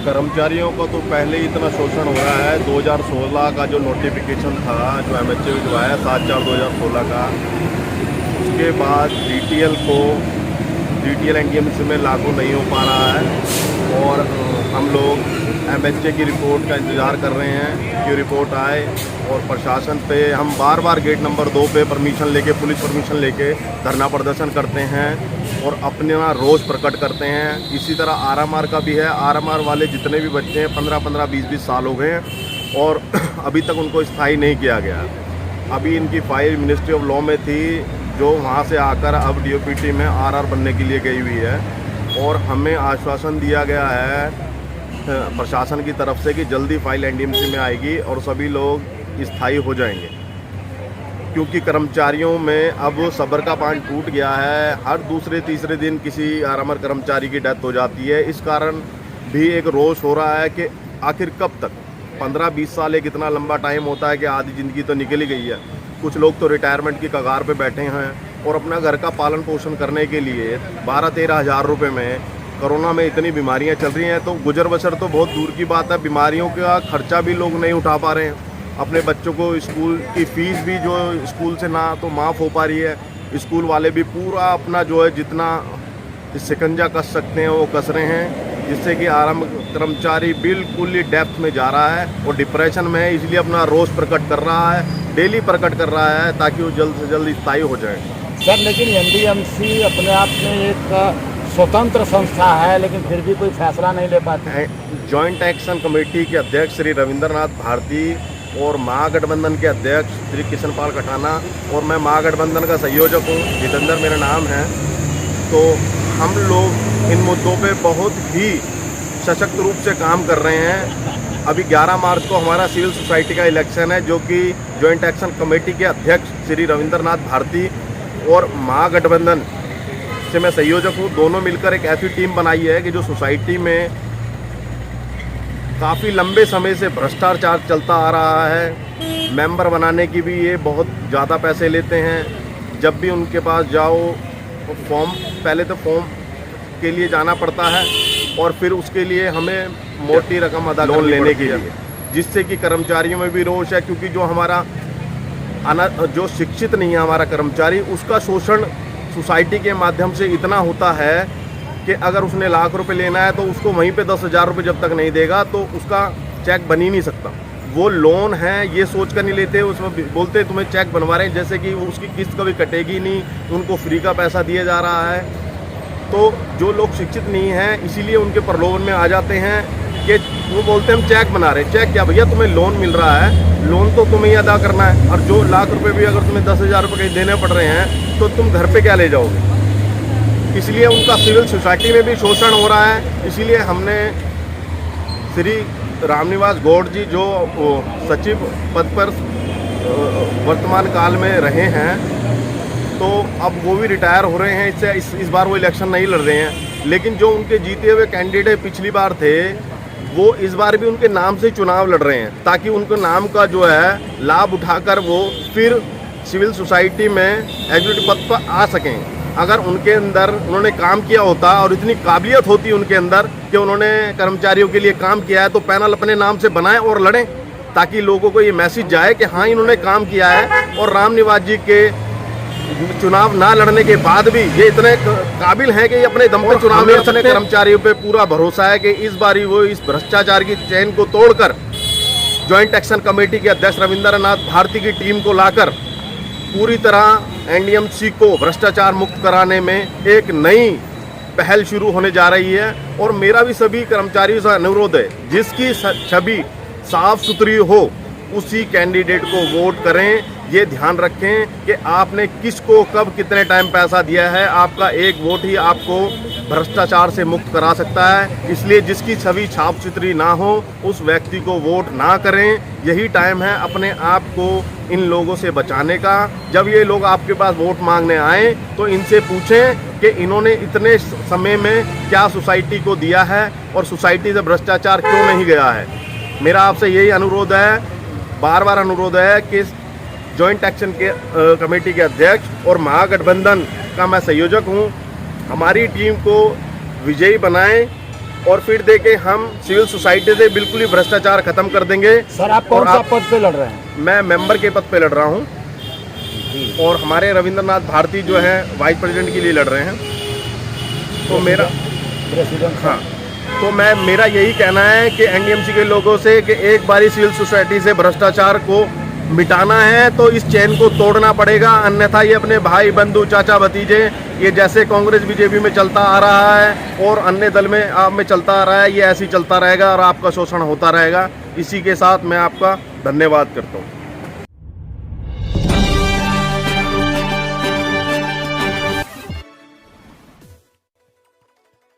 कर्मचारियों का तो पहले ही इतना शोषण हो रहा है। 2016 का जो नोटिफिकेशन था, जो एमएचए भिजवाया 7/4/2016 का, उसके बाद डीटीएल एनडीएमसी में लागू नहीं हो पा रहा है और हम लोग एमएचए की रिपोर्ट का इंतज़ार कर रहे हैं कि रिपोर्ट आए। और प्रशासन पे हम बार बार गेट नंबर 2 पे परमिशन लेके, पुलिस परमिशन लेके धरना प्रदर्शन करते हैं और अपना रोष प्रकट करते हैं। इसी तरह आरएमआर का भी है। आरएमआर वाले जितने भी बच्चे हैं 15-15, 20-20 साल हो गए हैं और अभी तक उनको स्थायी नहीं किया गया। अभी इनकी फाइल मिनिस्ट्री ऑफ लॉ में थी, जो वहाँ से आकर अब डीओपीटी में आरआर बनने के लिए गई हुई है। और हमें आश्वासन दिया गया है प्रशासन की तरफ से कि जल्दी फाइल एनडीएमसी में आएगी और सभी लोग स्थायी हो जाएंगे, क्योंकि कर्मचारियों में अब सब्र का बांध टूट गया है। हर दूसरे तीसरे दिन किसी आरएमआर कर्मचारी की डेथ हो जाती है। इस कारण भी एक रोष हो रहा है कि आखिर कब तक। 15-20 साल एक इतना लंबा टाइम होता है कि आधी ज़िंदगी तो निकल ही गई है। कुछ लोग तो रिटायरमेंट की कगार पे बैठे हैं और अपना घर का पालन पोषण करने के लिए 12-13 हज़ार रुपये में, कोरोना में इतनी बीमारियां चल रही हैं तो गुजर बसर तो बहुत दूर की बात है, बीमारियों का खर्चा भी लोग नहीं उठा पा रहे हैं। अपने बच्चों को स्कूल की फ़ीस भी जो स्कूल से ना तो माफ़ हो पा रही है। स्कूल वाले भी पूरा अपना जो है जितना शिकंजा कस सकते हैं वो कस रहे हैं, जिससे कि आराम कर्मचारी बिल्कुल ही डेप्थ में जा रहा है और डिप्रेशन में है। इसलिए अपना रोष प्रकट कर रहा है, डेली प्रकट कर रहा है, ताकि वो जल्द से जल्द स्थायी हो जाए। सर, लेकिन एनडीएमसी अपने आप में एक स्वतंत्र संस्था है, लेकिन फिर भी कोई फैसला नहीं ले पाते। जॉइंट एक्शन कमेटी के अध्यक्ष श्री रविंद्रनाथ भारती और महागठबंधन के अध्यक्ष श्री किशनपाल कठाना और मैं महागठबंधन का संयोजक हूँ, जितेंद्र मेरा नाम है। तो हम लोग इन मुद्दों पे बहुत ही सशक्त रूप से काम कर रहे हैं। अभी 11 मार्च को हमारा सिविल सोसाइटी का इलेक्शन है, जो कि जॉइंट एक्शन कमेटी के अध्यक्ष श्री रविंद्रनाथ भारती और महागठबंधन से मैं संयोजक हूँ, दोनों मिलकर एक ऐसी टीम बनाई है कि जो सोसाइटी में काफ़ी लंबे समय से भ्रष्टाचार चलता आ रहा है। मेंबर बनाने की भी ये बहुत ज़्यादा पैसे लेते हैं। जब भी उनके पास जाओ तो पहले तो फॉर्म के लिए जाना पड़ता है और फिर उसके लिए हमें मोटी रकम अदा लोन लेने के लिए, जिससे कि कर्मचारियों में भी रोष है। क्योंकि जो हमारा जो शिक्षित नहीं है हमारा कर्मचारी, उसका शोषण सोसाइटी के माध्यम से इतना होता है कि अगर उसने लाख रुपए लेना है तो उसको वहीं पे 10,000 रुपये जब तक नहीं देगा तो उसका चेक बन ही नहीं सकता। वो लोन है ये सोच कर नहीं लेते, उसमें बोलते तुम्हें चेक बनवा रहे हैं, जैसे कि उसकी किस्त कभी कटेगी नहीं, उनको फ्री का पैसा दिया जा रहा है। तो जो लोग शिक्षित नहीं हैं इसीलिए उनके प्रलोभन में आ जाते हैं कि वो बोलते हैं हम चेक बना रहे हैं। चेक क्या भैया, तुम्हें लोन मिल रहा है, लोन तो तुम्हें ही अदा करना है। और जो लाख रुपये भी अगर तुम्हें 10,000 रुपये कहीं देने पड़ रहे हैं तो तुम घर पर क्या ले जाओगे। इसलिए उनका सिविल सोसाइटी में भी शोषण हो रहा है। इसीलिए हमने श्री रामनिवास गौड़ जी, जो सचिव पद पर वर्तमान काल में रहे हैं, तो अब वो भी रिटायर हो रहे हैं। इससे इस बार वो इलेक्शन नहीं लड़ रहे हैं, लेकिन जो उनके जीते हुए कैंडिडेट पिछली बार थे वो इस बार भी उनके नाम से चुनाव लड़ रहे हैं, ताकि उनके नाम का जो है लाभ उठाकर वो फिर सिविल सोसाइटी में एग्जीक्यूटिव पद पर आ सकें। अगर उनके अंदर उन्होंने काम किया होता और इतनी काबिलियत होती उनके अंदर कि उन्होंने कर्मचारियों के लिए काम किया है, तो पैनल अपने नाम से बनाएं और लड़ें, ताकि लोगों को ये मैसेज जाए कि हाँ इन्होंने काम किया है। और रामनिवास जी के चुनाव ना लड़ने के बाद भी ये इतने काबिल हैं कि ये अपने दम पर चुनाव लड़ सकते हैं। कर्मचारियों पे पूरा भरोसा है कि इस बारी वो इस भ्रष्टाचार की चेन को तोड़कर जॉइंट एक्शन कमेटी के अध्यक्ष रविंद्रनाथ भारती की टीम को लाकर पूरी तरह एनडीएमसी को भ्रष्टाचार मुक्त कराने में एक नई पहल शुरू होने जा रही है। और मेरा भी सभी कर्मचारियों से अनुरोध है, जिसकी छवि साफ सुथरी हो उसी कैंडिडेट को वोट करें। ये ध्यान रखें कि आपने किसको कब कितने टाइम पैसा दिया है, आपका एक वोट ही आपको भ्रष्टाचार से मुक्त करा सकता है। इसलिए जिसकी छवि साफ सुथरी ना हो उस व्यक्ति को वोट ना करें। यही टाइम है अपने आप को इन लोगों से बचाने का। जब ये लोग आपके पास वोट मांगने आए तो इनसे पूछें कि इन्होंने इतने समय में क्या सोसाइटी को दिया है और सोसाइटी से भ्रष्टाचार क्यों नहीं गया है। मेरा आपसे यही अनुरोध है, बार बार अनुरोध है कि जॉइंट एक्शन के कमेटी के अध्यक्ष और महागठबंधन का मैं संयोजक हूं, हमारी टीम को विजयी बनाएं और फिर देके हम सिविल सोसाइटी से बिल्कुल ही भ्रष्टाचार खत्म कर देंगे। सर आप कौन सा पद पे लड़ रहे हैं? मैं मेंबर के पद पे लड़ रहा हूँ और हमारे रविंद्रनाथ भारती जो है वाइस प्रेसिडेंट के लिए लड़ रहे हैं। तो मेरा प्रेसिडेंट, हाँ, तो मेरा यही कहना है कि एनडीएमसी के लोगों से कि एक बारी सिविल सोसाइटी से भ्रष्टाचार को मिटाना है तो इस चैन को तोड़ना पड़ेगा, अन्यथा ये अपने भाई बंधु चाचा भतीजे ये जैसे कांग्रेस बीजेपी में चलता आ रहा है और अन्य दल में आप में चलता आ रहा है, ये ऐसे ही चलता रहेगा और आपका शोषण होता रहेगा। इसी के साथ मैं आपका धन्यवाद करता हूँ।